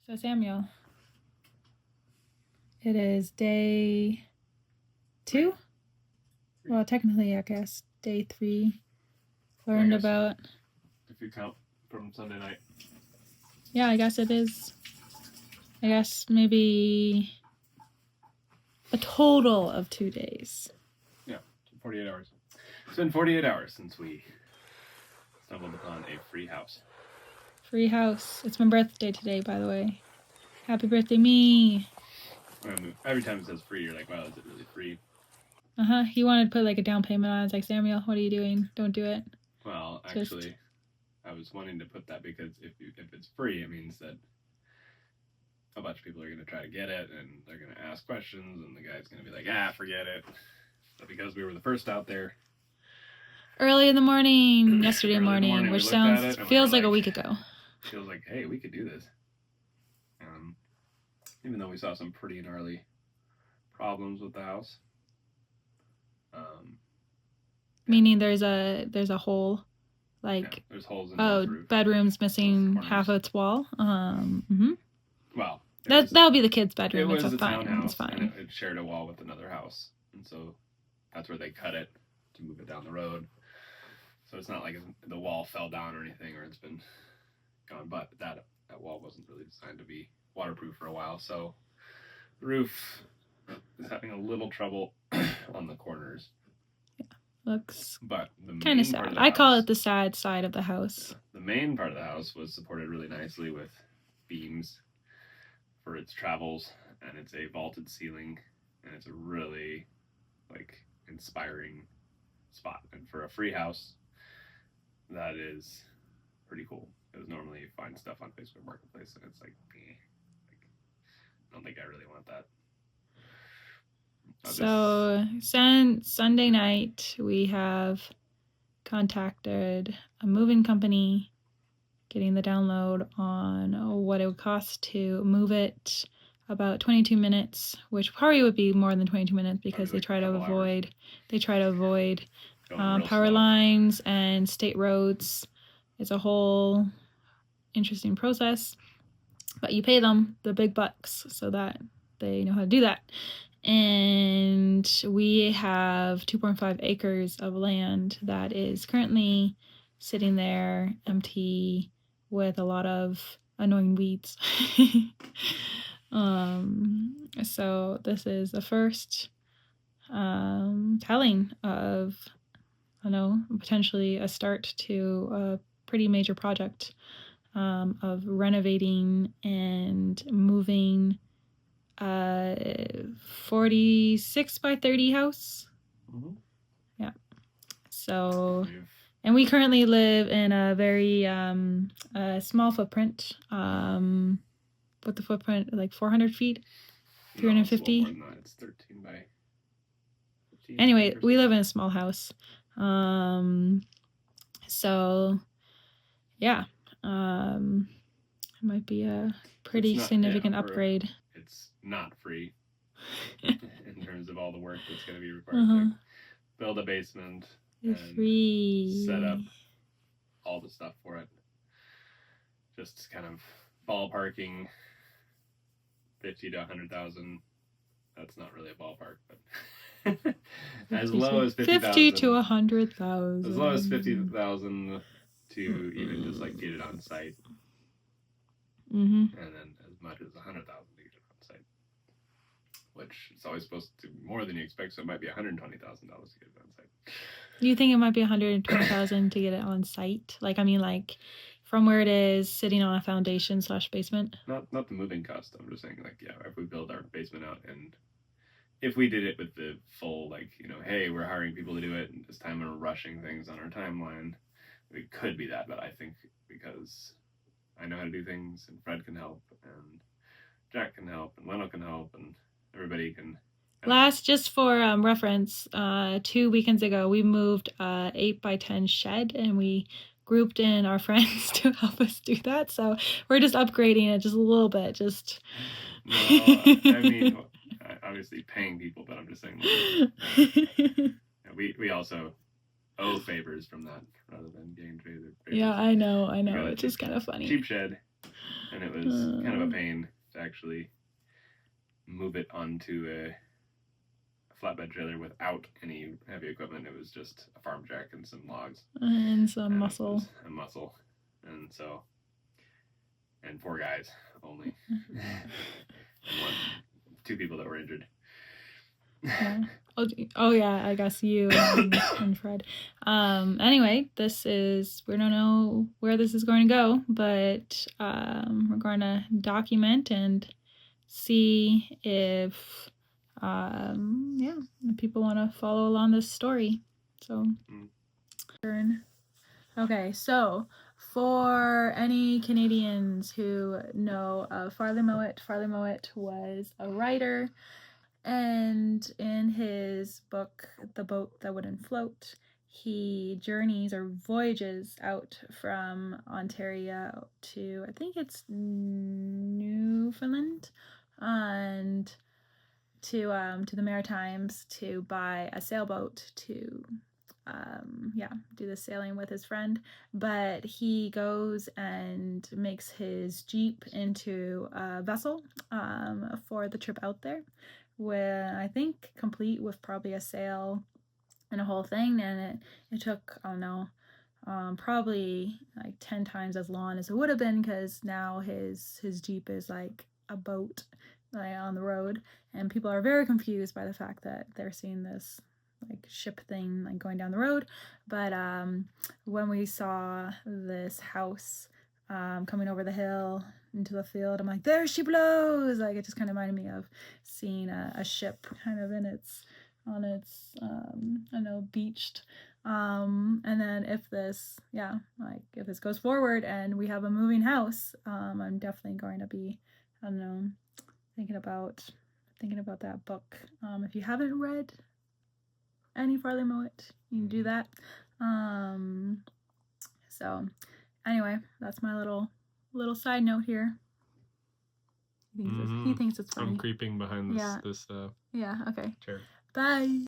So Samuel, it is day 2? Well, technically, I guess day 3. Learned about... If you count from Sunday night. Yeah, I guess it is. I guess maybe a total of 2 days. Yeah, 48 hours. It's been 48 hours since we stumbled upon a free house. Free house. It's my birthday today, by the way. Happy birthday, me! Every time it says free, you're like, wow, is it really free? He wanted to put like a down payment on it. I was like, Samuel, what are you doing? Don't do it. Well, actually, I was wanting to put that because if it's free, it means that a bunch of people are going to try to get it, and they're going to ask questions, and the guy's going to be like, forget it. But because we were the first out there... Early in the morning, yesterday morning, which feels like a week ago. Feels like, hey, we could do this. Even though we saw some pretty gnarly problems with the house. Meaning there's a hole, like there's holes in the roof. Bedroom's missing half of its wall. Well, that'll be the kids' bedroom. It was it's a fine. townhouse, it's fine. And it shared a wall with another house, and so that's where they cut it to move it down the road. So it's not like the wall fell down or anything, or it's been gone. But that wall wasn't really designed to be waterproof for a while, so the roof is having a little trouble on the corners. Yeah, looks kind of sad. I call it the sad side of the house. The main part of the house was supported really nicely with beams for its travels, and it's a vaulted ceiling, and it's a really inspiring spot. And for a free house, that is pretty cool. Because normally you find stuff on Facebook Marketplace, and it's like I don't think I really want that. So Sunday night, we have contacted a moving company, getting the download on what it would cost to move it about 22 minutes, which probably would be more than 22 minutes because they try to avoid power lines and state roads. It's a whole interesting process, but you pay them the big bucks so that they know how to do that. And we have 2.5 acres of land that is currently sitting there empty with a lot of annoying weeds. So this is the first telling of, potentially a start to a pretty major project of renovating and moving a 46 by 30 house. Mm-hmm. Yeah. So, and we currently live in a very small footprint. With the footprint like 400 feet, 350. No, it's 13 by 15. Anyway, we live in a small house. So, yeah. It might be a pretty significant upgrade. It's not free in terms of all the work that's going to be required to build a basement and set up all the stuff for it. Just kind of ballparking 50 to 100,000. That's not really a ballpark, but as low as 50,000. 50 to 100,000. As low as 50,000 to even just get it on site. Mm-hmm. And then as much as 100,000 to get it on site. Which is always supposed to be more than you expect, so it might be $120,000 to get it on site. You think it might be 120,000 to get it on site? From where it is, sitting on a foundation / basement? Not the moving cost. I'm just saying, if we build our basement out, and if we did it with the full, hey, we're hiring people to do it, and this time we're rushing things on our timeline, it could be that. But I think because I know how to do things, and Fred can help, and Jack can help, and Leno can help, and everybody can... Just for reference, 2 weekends ago, we moved a 8 by 10 shed, and we grouped in our friends to help us do that. So we're just upgrading it just a little bit. No, I mean, obviously paying people, but I'm just saying, we also owe favors from that rather than getting paid. Yeah, I know. It's just kind of funny. Cheap shed, And it was kind of a pain to actually move it onto a flatbed trailer without any heavy equipment. It was just a farm jack and some logs and some and muscle. a muscle, and so, and 4 guys only, and 2 people that were injured. Yeah. Oh yeah, I guess you and Fred. Anyway, we don't know where this is going to go, but we're going to document and see if if people want to follow along this story. So okay, so for any Canadians who know Farley Mowat was a writer, and in his book, The Boat That Wouldn't Float, he journeys or voyages out from Ontario to, I think it's Newfoundland, and to the Maritimes to buy a sailboat to do the sailing with his friend. But he goes and makes his Jeep into a vessel for the trip out there, where I think complete with probably a sail and a whole thing. And it took, I don't know, probably like 10 times as long as it would have been, because now his Jeep is like a boat like on the road, and people are very confused by the fact that they're seeing this like ship thing like going down the road. But when we saw this house coming over the hill into the field, I'm like, there she blows! Like, it just kind of reminded me of seeing a ship kind of in its on its I don't know, beached. And then if this goes forward and we have a moving house, I'm definitely going to be, I don't know, thinking about that book. If you haven't read any Farley Mowat, you can do that. So anyway, that's my little side note here. He thinks it's funny. I'm creeping behind this Yeah. this Yeah, okay. chair. Bye.